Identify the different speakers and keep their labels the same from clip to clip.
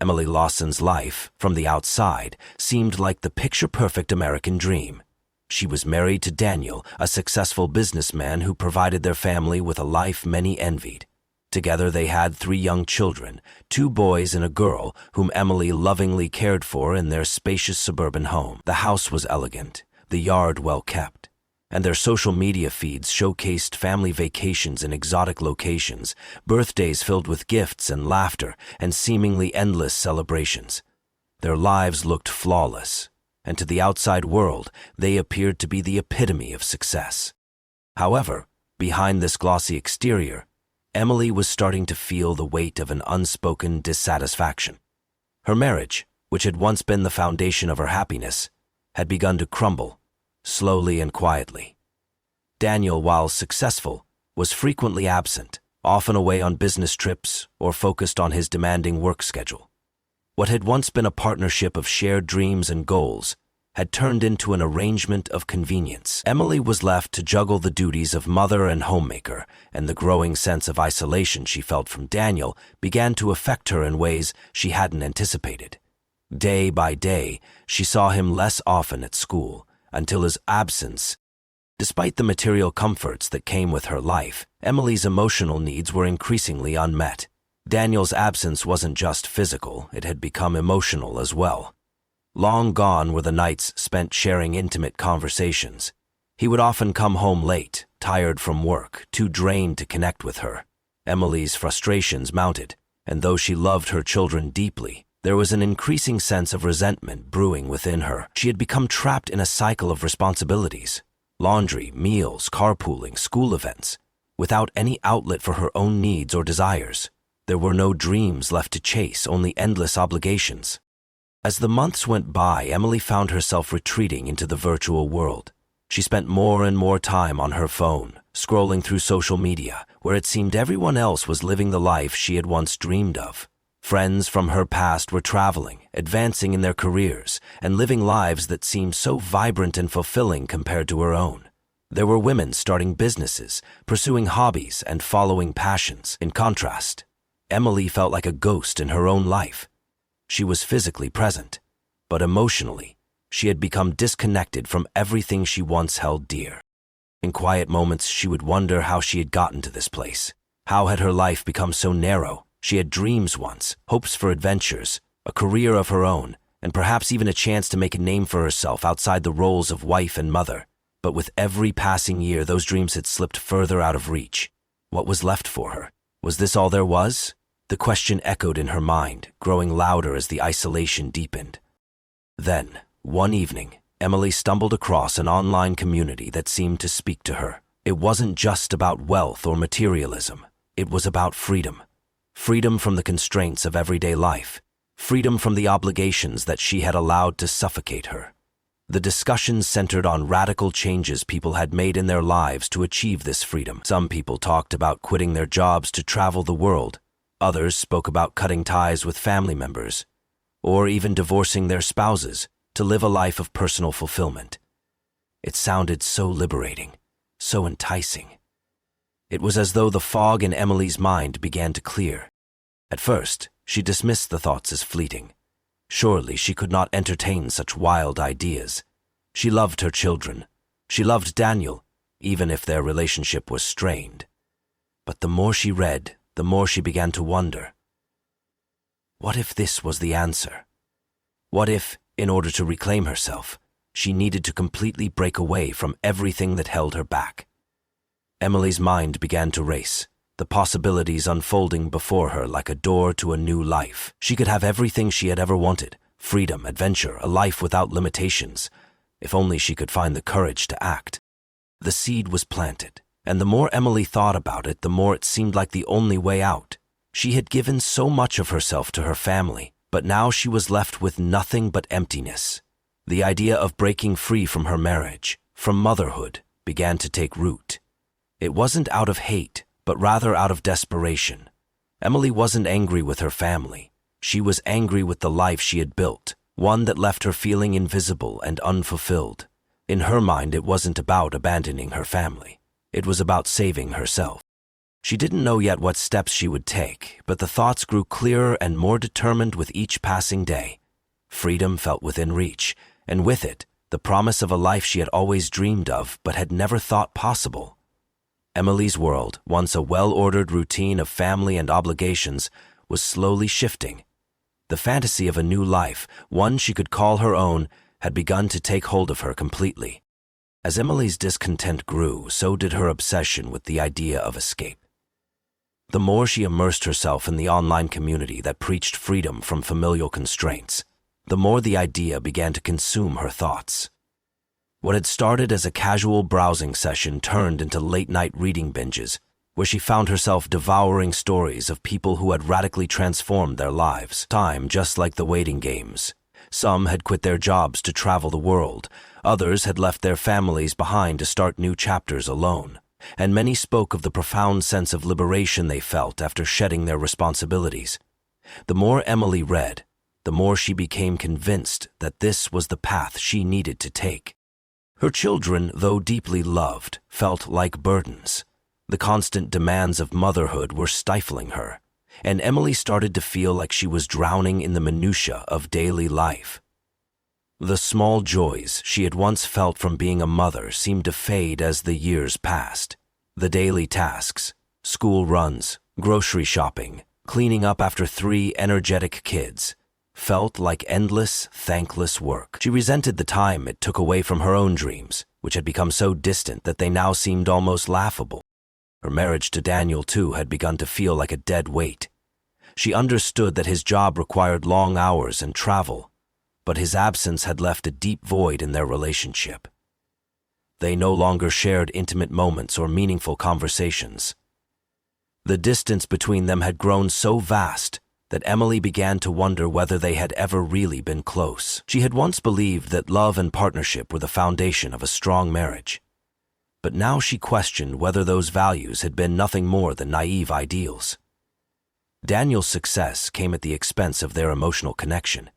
Speaker 1: Emily Lawson's life, from the outside, seemed like the picture-perfect American dream. She was married to Daniel, a successful businessman who provided their family with a life many envied. Together they had 3 young children, 2 boys and a girl, whom Emily lovingly cared for in their spacious suburban home. The house was elegant, the yard well kept, and their social media feeds showcased family vacations in exotic locations, birthdays filled with gifts and laughter, and seemingly endless celebrations. Their lives looked flawless, and to the outside world, they appeared to be the epitome of success. However, behind this glossy exterior, Emily was starting to feel the weight of an unspoken dissatisfaction. Her marriage, which had once been the foundation of her happiness, had begun to crumble, slowly and quietly. Daniel, while successful, was frequently absent, often away on business trips or focused on his demanding work schedule. What had once been a partnership of shared dreams and goals had turned into an arrangement of convenience. Emily was left to juggle the duties of mother and homemaker, and the growing sense of isolation she felt from Daniel began to affect her in ways she hadn't anticipated. Day by day, she saw him less often at school, until his absence. Despite the material comforts that came with her life, Emily's emotional needs were increasingly unmet. Daniel's absence wasn't just physical, it had become emotional as well. Long gone were the nights spent sharing intimate conversations. He would often come home late, tired from work, too drained to connect with her. Emily's frustrations mounted, and though she loved her children deeply, there was an increasing sense of resentment brewing within her. She had become trapped in a cycle of responsibilities: laundry, meals, carpooling, school events, without any outlet for her own needs or desires. There were no dreams left to chase, only endless obligations. As the months went by, Emily found herself retreating into the virtual world. She spent more and more time on her phone, scrolling through social media, where it seemed everyone else was living the life she had once dreamed of. Friends from her past were traveling, advancing in their careers, and living lives that seemed so vibrant and fulfilling compared to her own. There were women starting businesses, pursuing hobbies, and following passions. In contrast, Emily felt like a ghost in her own life. She was physically present, but emotionally, she had become disconnected from everything she once held dear. In quiet moments, she would wonder how she had gotten to this place. How had her life become so narrow? She had dreams once, hopes for adventures, a career of her own, and perhaps even a chance to make a name for herself outside the roles of wife and mother. But with every passing year, those dreams had slipped further out of reach. What was left for her? Was this all there was? The question echoed in her mind, growing louder as the isolation deepened. Then, one evening, Emily stumbled across an online community that seemed to speak to her. It wasn't just about wealth or materialism. It was about freedom. Freedom from the constraints of everyday life. Freedom from the obligations that she had allowed to suffocate her. The discussions centered on radical changes people had made in their lives to achieve this freedom. Some people talked about quitting their jobs to travel the world. Others spoke about cutting ties with family members, or even divorcing their spouses to live a life of personal fulfillment. It sounded so liberating, so enticing. It was as though the fog in Emily's mind began to clear. At first, she dismissed the thoughts as fleeting. Surely she could not entertain such wild ideas. She loved her children. She loved Daniel, even if their relationship was strained. But the more she read, the more she began to wonder. What if this was the answer? What if, in order to reclaim herself, she needed to completely break away from everything that held her back? Emily's mind began to race, the possibilities unfolding before her like a door to a new life. She could have everything she had ever wanted: freedom, adventure, a life without limitations, if only she could find the courage to act. The seed was planted, and the more Emily thought about it, the more it seemed like the only way out. She had given so much of herself to her family, but now she was left with nothing but emptiness. The idea of breaking free from her marriage, from motherhood, began to take root. It wasn't out of hate, but rather out of desperation. Emily wasn't angry with her family. She was angry with the life she had built, one that left her feeling invisible and unfulfilled. In her mind, it wasn't about abandoning her family. It was about saving herself. She didn't know yet what steps she would take, but the thoughts grew clearer and more determined with each passing day. Freedom felt within reach, and with it, the promise of a life she had always dreamed of but had never thought possible. Emily's world, once a well-ordered routine of family and obligations, was slowly shifting. The fantasy of a new life, one she could call her own, had begun to take hold of her completely. As Emily's discontent grew, so did her obsession with the idea of escape. The more she immersed herself in the online community that preached freedom from familial constraints, the more the idea began to consume her thoughts. What had started as a casual browsing session turned into late-night reading binges, where she found herself devouring stories of people who had radically transformed their lives. Time, just like the waiting games. Some had quit their jobs to travel the world, others had left their families behind to start new chapters alone, and many spoke of the profound sense of liberation they felt after shedding their responsibilities. The more Emily read, the more she became convinced that this was the path she needed to take. Her children, though deeply loved, felt like burdens. The constant demands of motherhood were stifling her, and Emily started to feel like she was drowning in the minutiae of daily life. The small joys she had once felt from being a mother seemed to fade as the years passed. The daily tasks, school runs, grocery shopping, cleaning up after 3 energetic kids, felt like endless, thankless work. She resented the time it took away from her own dreams, which had become so distant that they now seemed almost laughable. Her marriage to Daniel, too, had begun to feel like a dead weight. She understood that his job required long hours and travel, but his absence had left a deep void in their relationship. They no longer shared intimate moments or meaningful conversations. The distance between them had grown so vast that Emily began to wonder whether they had ever really been close. She had once believed that love and partnership were the foundation of a strong marriage, but now she questioned whether those values had been nothing more than naive ideals. Daniel's success came at the expense of their emotional connection,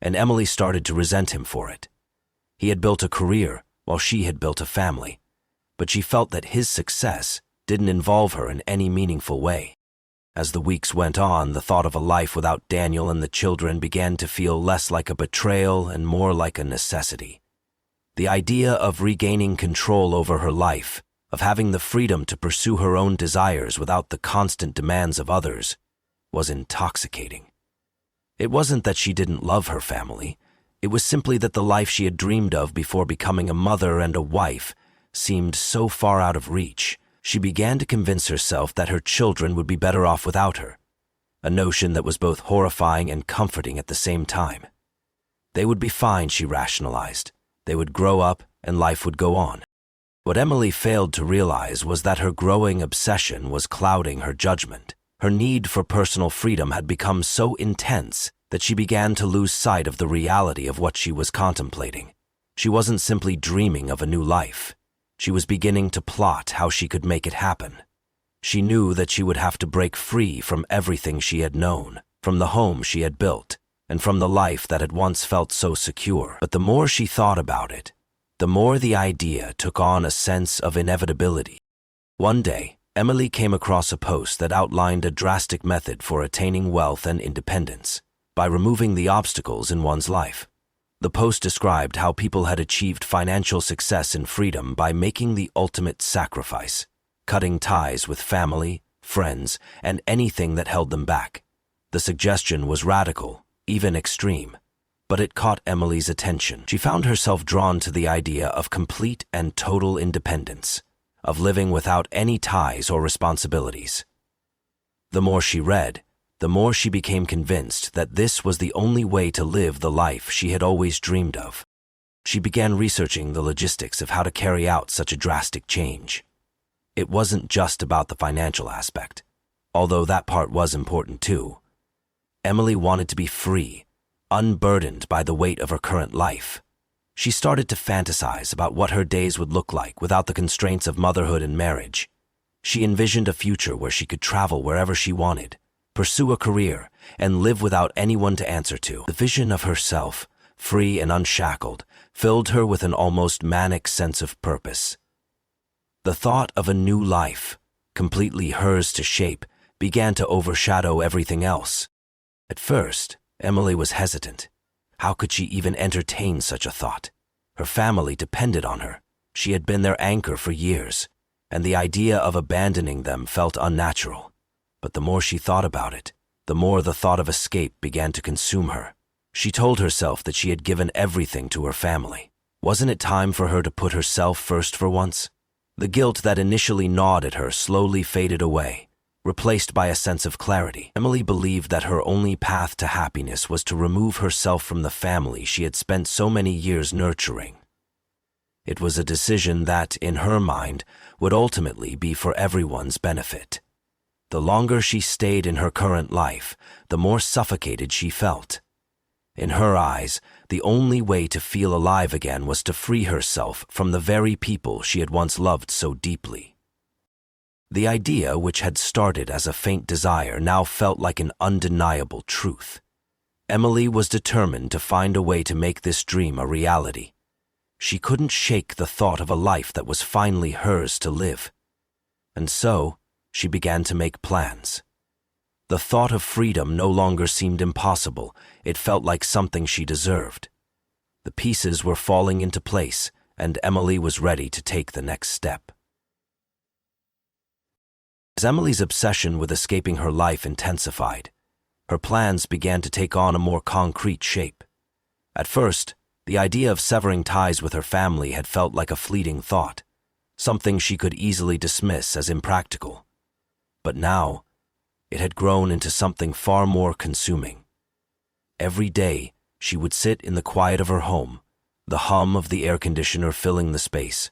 Speaker 1: and Emily started to resent him for it. He had built a career while she had built a family, but she felt that his success didn't involve her in any meaningful way. As the weeks went on, the thought of a life without Daniel and the children began to feel less like a betrayal and more like a necessity. The idea of regaining control over her life, of having the freedom to pursue her own desires without the constant demands of others, was intoxicating. It wasn't that she didn't love her family. It was simply that the life she had dreamed of before becoming a mother and a wife seemed so far out of reach. She began to convince herself that her children would be better off without her, a notion that was both horrifying and comforting at the same time. They would be fine, she rationalized. They would grow up and life would go on. What Emily failed to realize was that her growing obsession was clouding her judgment. Her need for personal freedom had become so intense that she began to lose sight of the reality of what she was contemplating. She wasn't simply dreaming of a new life. She was beginning to plot how she could make it happen. She knew that she would have to break free from everything she had known, from the home she had built, and from the life that had once felt so secure. But the more she thought about it, the more the idea took on a sense of inevitability. One day, Emily came across a post that outlined a drastic method for attaining wealth and independence by removing the obstacles in one's life. The post described how people had achieved financial success and freedom by making the ultimate sacrifice, cutting ties with family, friends, and anything that held them back. The suggestion was radical, even extreme, but it caught Emily's attention. She found herself drawn to the idea of complete and total independence, of living without any ties or responsibilities. The more she read, the more she became convinced that this was the only way to live the life she had always dreamed of. She began researching the logistics of how to carry out such a drastic change. It wasn't just about the financial aspect, although that part was important too. Emily wanted to be free, unburdened by the weight of her current life. She started to fantasize about what her days would look like without the constraints of motherhood and marriage. She envisioned a future where she could travel wherever she wanted, pursue a career, and live without anyone to answer to. The vision of herself, free and unshackled, filled her with an almost manic sense of purpose. The thought of a new life, completely hers to shape, began to overshadow everything else. At first, Emily was hesitant. How could she even entertain such a thought? Her family depended on her. She had been their anchor for years, and the idea of abandoning them felt unnatural. But the more she thought about it, the more the thought of escape began to consume her. She told herself that she had given everything to her family. Wasn't it time for her to put herself first for once? The guilt that initially gnawed at her slowly faded away, replaced by a sense of clarity. Emily believed that her only path to happiness was to remove herself from the family she had spent so many years nurturing. It was a decision that, in her mind, would ultimately be for everyone's benefit. The longer she stayed in her current life, the more suffocated she felt. In her eyes, the only way to feel alive again was to free herself from the very people she had once loved so deeply. The idea, which had started as a faint desire, now felt like an undeniable truth. Emily was determined to find a way to make this dream a reality. She couldn't shake the thought of a life that was finally hers to live. And so, she began to make plans. The thought of freedom no longer seemed impossible. It felt like something she deserved. The pieces were falling into place, and Emily was ready to take the next step. As Emily's obsession with escaping her life intensified, her plans began to take on a more concrete shape. At first, the idea of severing ties with her family had felt like a fleeting thought, something she could easily dismiss as impractical. But now, it had grown into something far more consuming. Every day, she would sit in the quiet of her home, the hum of the air conditioner filling the space,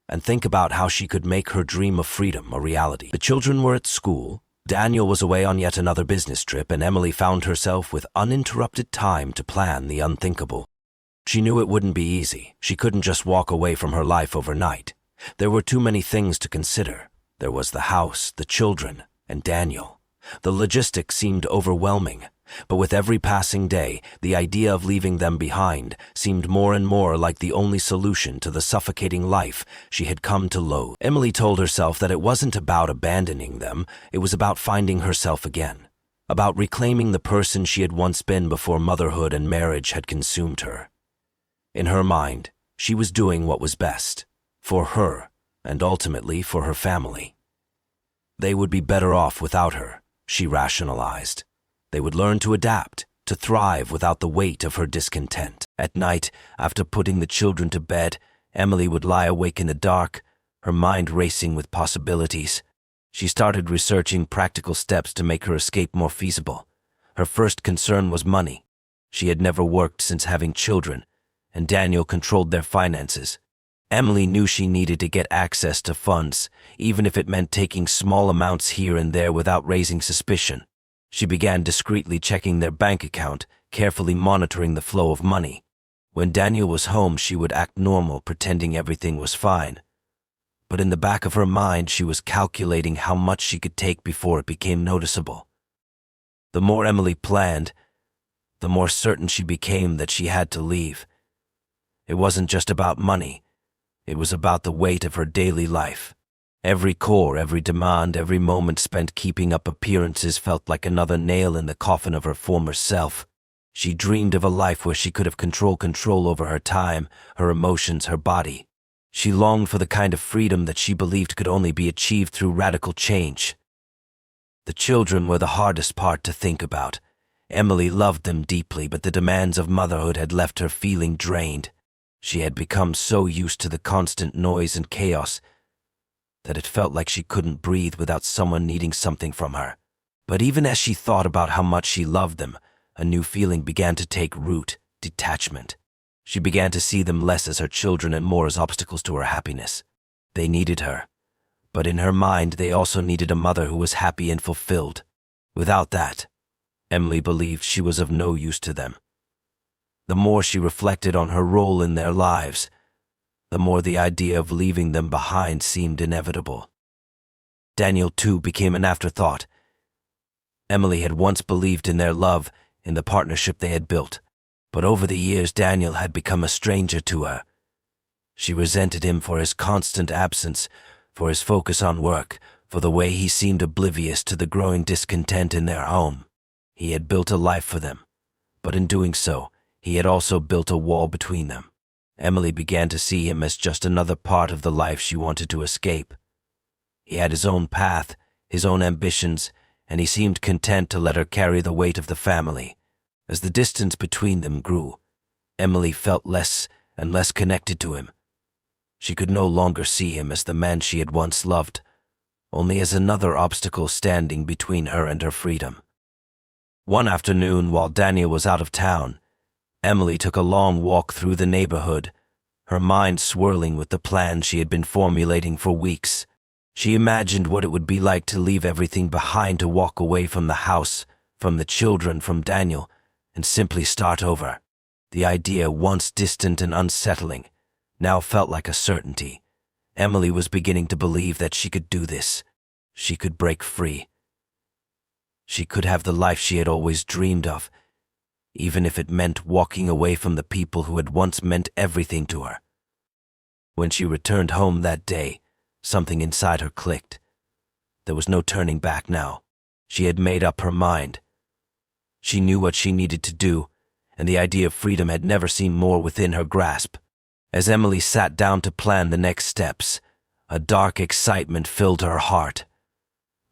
Speaker 1: and think about how she could make her dream of freedom a reality. The children were at school, Daniel was away on yet another business trip, and Emily found herself with uninterrupted time to plan the unthinkable. She knew it wouldn't be easy. She couldn't just walk away from her life overnight. There were too many things to consider. There was the house, the children, and Daniel. The logistics seemed overwhelming, but with every passing day, the idea of leaving them behind seemed more and more like the only solution to the suffocating life she had come to loathe. Emily told herself that it wasn't about abandoning them, it was about finding herself again, about reclaiming the person she had once been before motherhood and marriage had consumed her. In her mind, she was doing what was best, for her, and ultimately for her family. They would be better off without her, she rationalized. They would learn to adapt, to thrive without the weight of her discontent. At night, after putting the children to bed, Emily would lie awake in the dark, her mind racing with possibilities. She started researching practical steps to make her escape more feasible. Her first concern was money. She had never worked since having children, and Daniel controlled their finances. Emily knew she needed to get access to funds, even if it meant taking small amounts here and there without raising suspicion. She began discreetly checking their bank account, carefully monitoring the flow of money. When Daniel was home, she would act normal, pretending everything was fine. But in the back of her mind, she was calculating how much she could take before it became noticeable. The more Emily planned, the more certain she became that she had to leave. It wasn't just about money. It was about the weight of her daily life. Every chore, every demand, every moment spent keeping up appearances felt like another nail in the coffin of her former self. She dreamed of a life where she could have control over her time, her emotions, her body. She longed for the kind of freedom that she believed could only be achieved through radical change. The children were the hardest part to think about. Emily loved them deeply, but the demands of motherhood had left her feeling drained. She had become so used to the constant noise and chaos that it felt like she couldn't breathe without someone needing something from her. But even as she thought about how much she loved them, a new feeling began to take root: detachment. She began to see them less as her children and more as obstacles to her happiness. They needed her, but in her mind they also needed a mother who was happy and fulfilled. Without that, Emily believed she was of no use to them. The more she reflected on her role in their lives, the more the idea of leaving them behind seemed inevitable. Daniel, too, became an afterthought. Emily had once believed in their love, in the partnership they had built, but over the years Daniel had become a stranger to her. She resented him for his constant absence, for his focus on work, for the way he seemed oblivious to the growing discontent in their home. He had built a life for them, but in doing so, he had also built a wall between them. Emily began to see him as just another part of the life she wanted to escape. He had his own path, his own ambitions, and he seemed content to let her carry the weight of the family. As the distance between them grew, Emily felt less and less connected to him. She could no longer see him as the man she had once loved, only as another obstacle standing between her and her freedom. One afternoon, while Daniel was out of town, Emily took a long walk through the neighborhood, her mind swirling with the plans she had been formulating for weeks. She imagined what it would be like to leave everything behind, to walk away from the house, from the children, from Daniel, and simply start over. The idea, once distant and unsettling, now felt like a certainty. Emily was beginning to believe that she could do this. She could break free. She could have the life she had always dreamed of, even if it meant walking away from the people who had once meant everything to her. When she returned home that day, something inside her clicked. There was no turning back now. She had made up her mind. She knew what she needed to do, and the idea of freedom had never seemed more within her grasp. As Emily sat down to plan the next steps, a dark excitement filled her heart.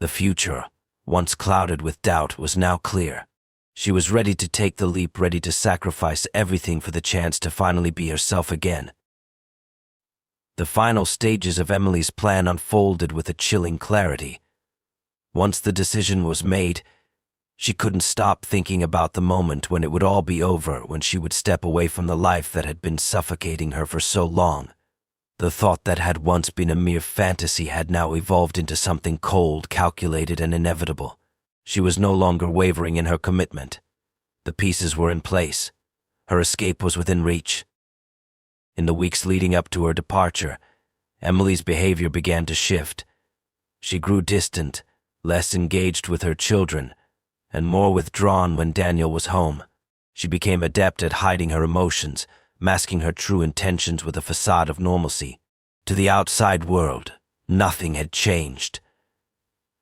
Speaker 1: The future, once clouded with doubt, was now clear. She was ready to take the leap, ready to sacrifice everything for the chance to finally be herself again. The final stages of Emily's plan unfolded with a chilling clarity. Once the decision was made, she couldn't stop thinking about the moment when it would all be over, when she would step away from the life that had been suffocating her for so long. The thought that had once been a mere fantasy had now evolved into something cold, calculated, and inevitable. She was no longer wavering in her commitment. The pieces were in place. Her escape was within reach. In the weeks leading up to her departure, Emily's behavior began to shift. She grew distant, less engaged with her children, and more withdrawn when Daniel was home. She became adept at hiding her emotions, masking her true intentions with a facade of normalcy. To the outside world, nothing had changed.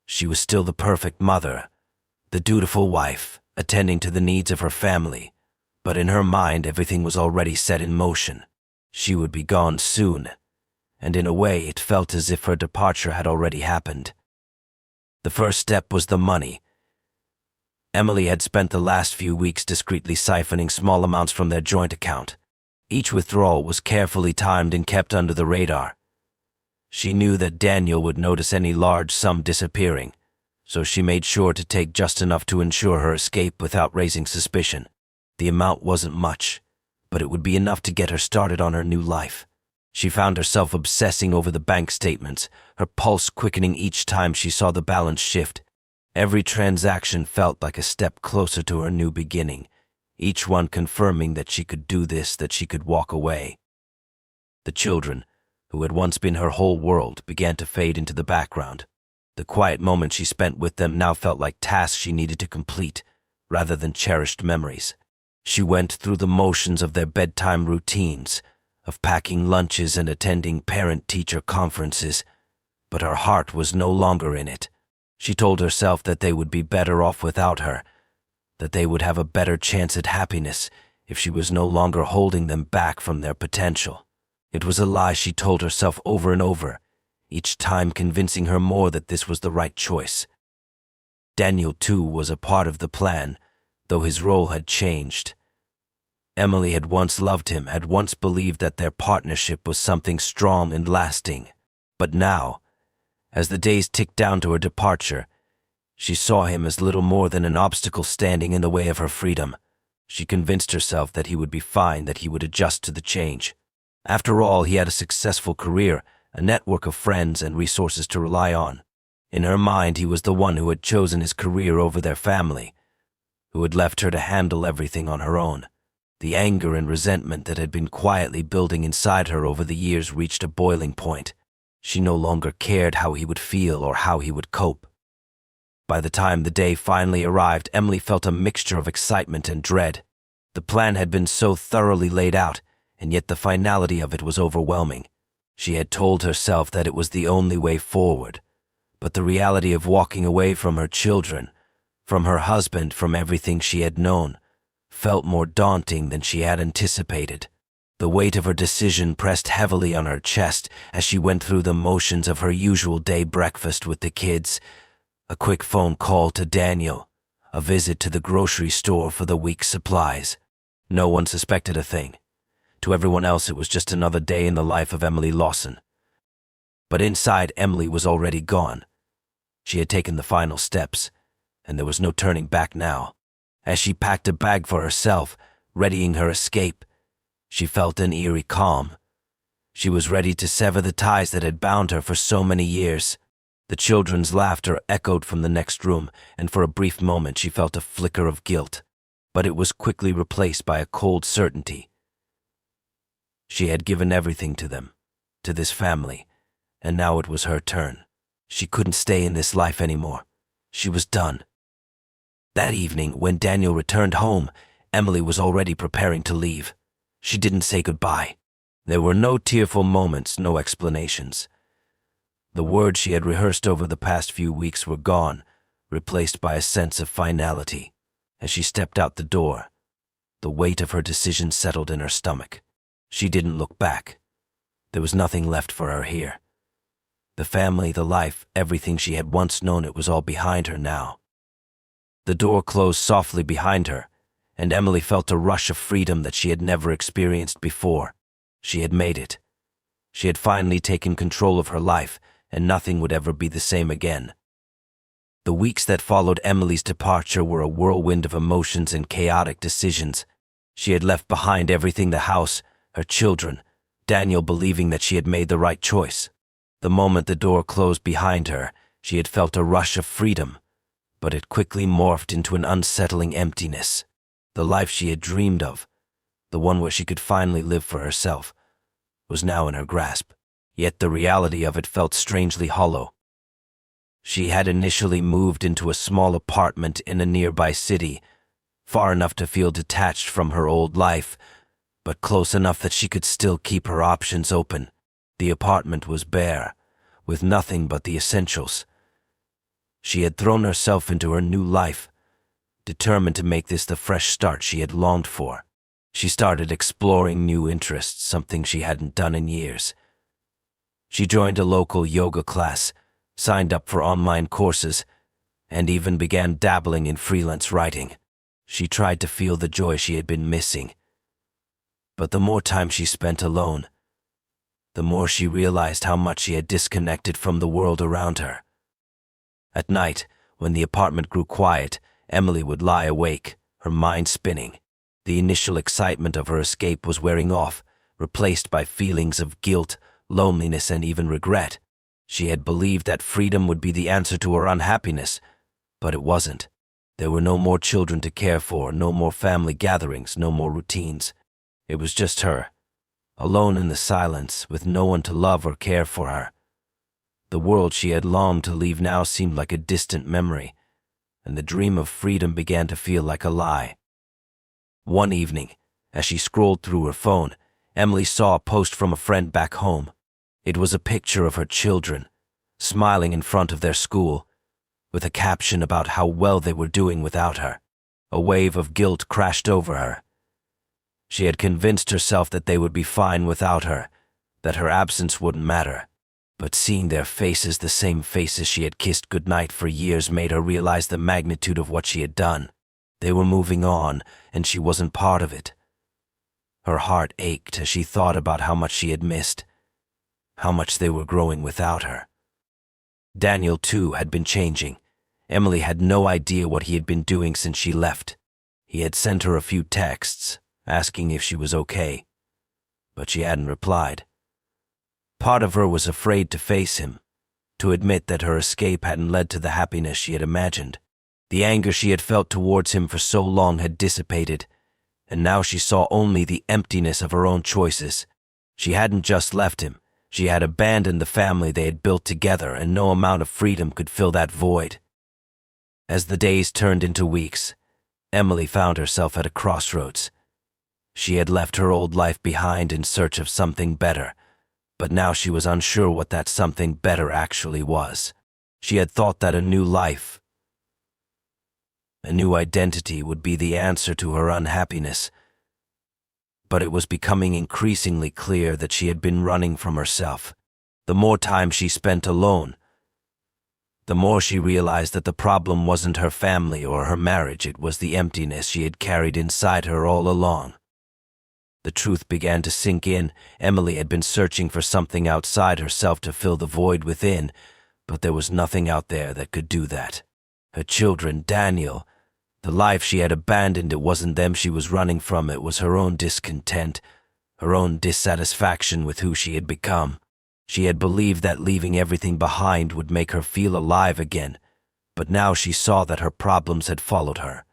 Speaker 1: She was still the perfect mother, the dutiful wife, attending to the needs of her family, but in her mind everything was already set in motion. She would be gone soon, and in a way it felt as if her departure had already happened. The first step was the money. Emily had spent the last few weeks discreetly siphoning small amounts from their joint account. Each withdrawal was carefully timed and kept under the radar. She knew that Daniel would notice any large sum disappearing, so she made sure to take just enough to ensure her escape without raising suspicion. The amount wasn't much, but it would be enough to get her started on her new life. She found herself obsessing over the bank statements, her pulse quickening each time she saw the balance shift. Every transaction felt like a step closer to her new beginning, each one confirming that she could do this, that she could walk away. The children, who had once been her whole world, began to fade into the background. The quiet moments she spent with them now felt like tasks she needed to complete, rather than cherished memories. She went through the motions of their bedtime routines, of packing lunches and attending parent-teacher conferences, but her heart was no longer in it. She told herself that they would be better off without her, that they would have a better chance at happiness if she was no longer holding them back from their potential. It was a lie she told herself over and over, each time convincing her more that this was the right choice. Daniel, too, was a part of the plan, though his role had changed. Emily had once loved him, had once believed that their partnership was something strong and lasting. But now, as the days ticked down to her departure, she saw him as little more than an obstacle standing in the way of her freedom. She convinced herself that he would be fine, that he would adjust to the change. After all, he had a successful career, a network of friends and resources to rely on. In her mind, he was the one who had chosen his career over their family, who had left her to handle everything on her own. The anger and resentment that had been quietly building inside her over the years reached a boiling point. She no longer cared how he would feel or how he would cope. By the time the day finally arrived, Emily felt a mixture of excitement and dread. The plan had been so thoroughly laid out, and yet the finality of it was overwhelming. She had told herself that it was the only way forward, But the reality of walking away from her children, from her husband, from everything she had known, felt more daunting than she had anticipated. The weight of her decision pressed heavily on her chest as she went through the motions of her usual day breakfast with the kids, a quick phone call to Daniel, a visit to the grocery store for the week's supplies. No one suspected a thing. To everyone else, it was just another day in the life of Emily Lawson. But inside, Emily was already gone. She had taken the final steps, and there was no turning back now. As she packed a bag for herself, readying her escape, she felt an eerie calm. She was ready to sever the ties that had bound her for so many years. The children's laughter echoed from the next room, and for a brief moment she felt a flicker of guilt, but it was quickly replaced by a cold certainty. She had given everything to them, to this family, and now it was her turn. She couldn't stay in this life anymore. She was done. That evening, when Daniel returned home, Emily was already preparing to leave. She didn't say goodbye. There were no tearful moments, no explanations. The words she had rehearsed over the past few weeks were gone, replaced by a sense of finality. As she stepped out the door, the weight of her decision settled in her stomach. She didn't look back. There was nothing left for her here. The family, the life, everything she had once known, it was all behind her now. The door closed softly behind her, and Emily felt a rush of freedom that she had never experienced before. She had made it. She had finally taken control of her life, and nothing would ever be the same again. The weeks that followed Emily's departure were a whirlwind of emotions and chaotic decisions. She had left behind everything: the house, her children, Daniel, believing that she had made the right choice. The moment the door closed behind her, she had felt a rush of freedom, but it quickly morphed into an unsettling emptiness. The life she had dreamed of, the one where she could finally live for herself, was now in her grasp, yet the reality of it felt strangely hollow. She had initially moved into a small apartment in a nearby city, far enough to feel detached from her old life, but close enough that she could still keep her options open. The apartment was bare, with nothing but the essentials. She had thrown herself into her new life, determined to make this the fresh start she had longed for. She started exploring new interests, something she hadn't done in years. She joined a local yoga class, signed up for online courses, and even began dabbling in freelance writing. She tried to feel the joy she had been missing. But the more time she spent alone, the more she realized how much she had disconnected from the world around her. At night, when the apartment grew quiet, Emily would lie awake, her mind spinning. The initial excitement of her escape was wearing off, replaced by feelings of guilt, loneliness, and even regret. She had believed that freedom would be the answer to her unhappiness, but it wasn't. There were no more children to care for, no more family gatherings, no more routines. It was just her, alone in the silence, with no one to love or care for her. The world she had longed to leave now seemed like a distant memory, and the dream of freedom began to feel like a lie. One evening, as she scrolled through her phone, Emily saw a post from a friend back home. It was a picture of her children, smiling in front of their school, with a caption about how well they were doing without her. A wave of guilt crashed over her. She had convinced herself that they would be fine without her, that her absence wouldn't matter. But seeing their faces, the same faces she had kissed goodnight for years, made her realize the magnitude of what she had done. They were moving on, and she wasn't part of it. Her heart ached as she thought about how much she had missed, how much they were growing without her. Daniel, too, had been changing. Emily had no idea what he had been doing since she left. He had sent her a few texts, asking if she was okay, but she hadn't replied. Part of her was afraid to face him, to admit that her escape hadn't led to the happiness she had imagined. The anger she had felt towards him for so long had dissipated, and now she saw only the emptiness of her own choices. She hadn't just left him, she had abandoned the family they had built together, and no amount of freedom could fill that void. As the days turned into weeks, Emily found herself at a crossroads. She had left her old life behind in search of something better, but now she was unsure what that something better actually was. She had thought that a new life, a new identity would be the answer to her unhappiness. But it was becoming increasingly clear that she had been running from herself. The more time she spent alone, the more she realized that the problem wasn't her family or her marriage, it was the emptiness she had carried inside her all along. The truth began to sink in. Emily had been searching for something outside herself to fill the void within, but there was nothing out there that could do that. Her children, Daniel, the life she had abandoned, it wasn't them she was running from, it was her own discontent, her own dissatisfaction with who she had become. She had believed that leaving everything behind would make her feel alive again, but now she saw that her problems had followed her.